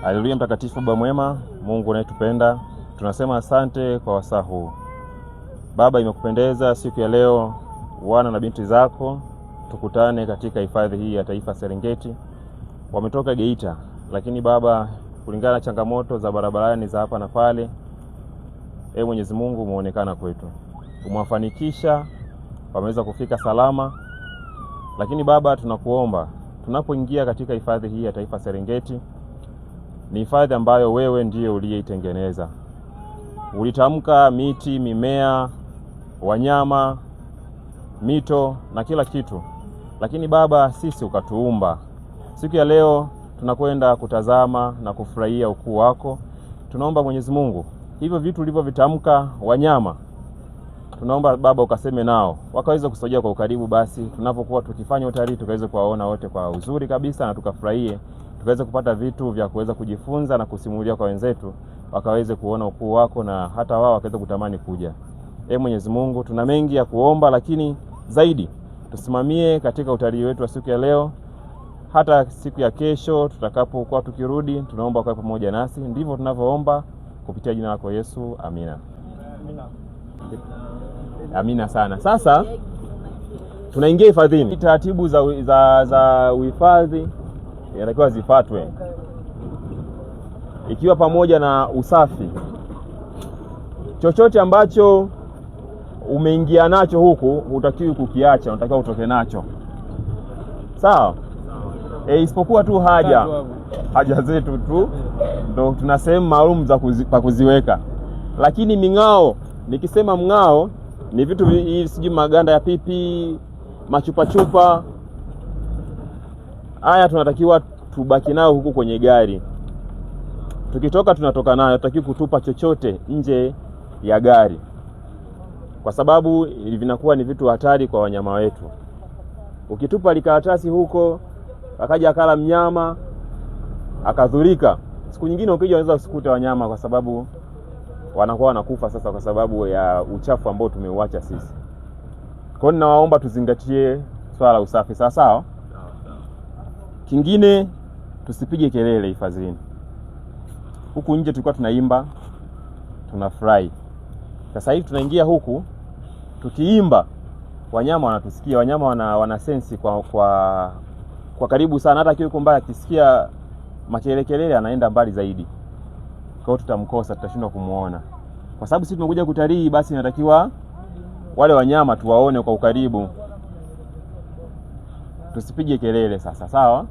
Haleluya. Mtakatifu Baba mwema, Mungu unayetupenda, tunasema asante kwa wasaa huu. Baba, imekupendeza siku ya leo wana na binti zako tukutane katika hifadhi hii ya taifa Serengeti. Wametoka Geita, lakini Baba, kulingana na changamoto za barabarani za hapa na pale, Mwenyezi Mungu umeonekana kwetu. Umewafanikisha, wameweza kufika salama. Lakini Baba, tunakuomba tunapoingia katika hifadhi hii ya taifa Serengeti, ni hifadhi ambayo wewe ndiye uliyeitengeneza. Ulitamka miti, mimea, wanyama, mito na kila kitu. Lakini Baba, sisi ukatuumba. Siku ya leo tunakwenda kutazama na kufurahia ukuu wako. Tunaomba Mwenyezi Mungu, hivyo vitu ulivyovitamka, wanyama, tunaomba Baba ukaseme nao, wakaweza kusogea kwa ukaribu. Basi tunapokuwa tukifanya utalii tukaweze kuwaona wote kwa uzuri kabisa na tukafurahie, tukaweze kupata vitu vya kuweza kujifunza na kusimulia kwa wenzetu, wakaweze kuona ukuu wako na hata wao wakaweze kutamani kuja. Mwenyezi Mungu, tuna mengi ya kuomba, lakini zaidi tusimamie katika utalii wetu wa siku ya leo, hata siku ya kesho tutakapokuwa tukirudi. Tunaomba kwa pamoja nasi. Ndivyo tunavyoomba kupitia jina lako Yesu, amina. Amina sana. Sasa tunaingia hifadhini. Taratibu za uhifadhi yanatakiwa zifuatwe, ikiwa pamoja na usafi. Chochote ambacho umeingia nacho huku hutakiwi kukiacha, unatakiwa utoke nacho. Sawa? Isipokuwa tu haja zetu tu ndo tuna sehemu maalum za kuziweka. Lakini ming'ao, nikisema mng'ao ni vitu sijui maganda ya pipi, machupa chupa, haya tunatakiwa tubaki nayo huku kwenye gari. Tukitoka tunatoka nayo, tutakiwa kutupa chochote nje ya gari, kwa sababu vinakuwa ni vitu hatari kwa wanyama wetu. Ukitupa likaratasi huko, akaja akala mnyama akadhurika, siku nyingine ukija unaweza usikute wanyama, kwa sababu wanakuwa wanakufa sasa kwa sababu ya uchafu ambao tumeuacha sisi. Kwa hiyo ninawaomba tuzingatie swala la usafi, sawa sawa. Kingine, tusipige kelele hifadhini. Huku nje tulikuwa tunaimba, tunafurahi. Sasa hivi tunaingia huku, tukiimba wanyama wanatusikia, wanyama wana sensi kwa karibu sana. Hata kiwe mbaya akisikia makelele anaenda mbali zaidi. Kwa hiyo tutamkosa, tutashindwa kumuona. Kwa sababu sisi tumekuja kutalii, basi inatakiwa wale wanyama tuwaone kwa ukaribu. Tusipige kelele sasa, sawa?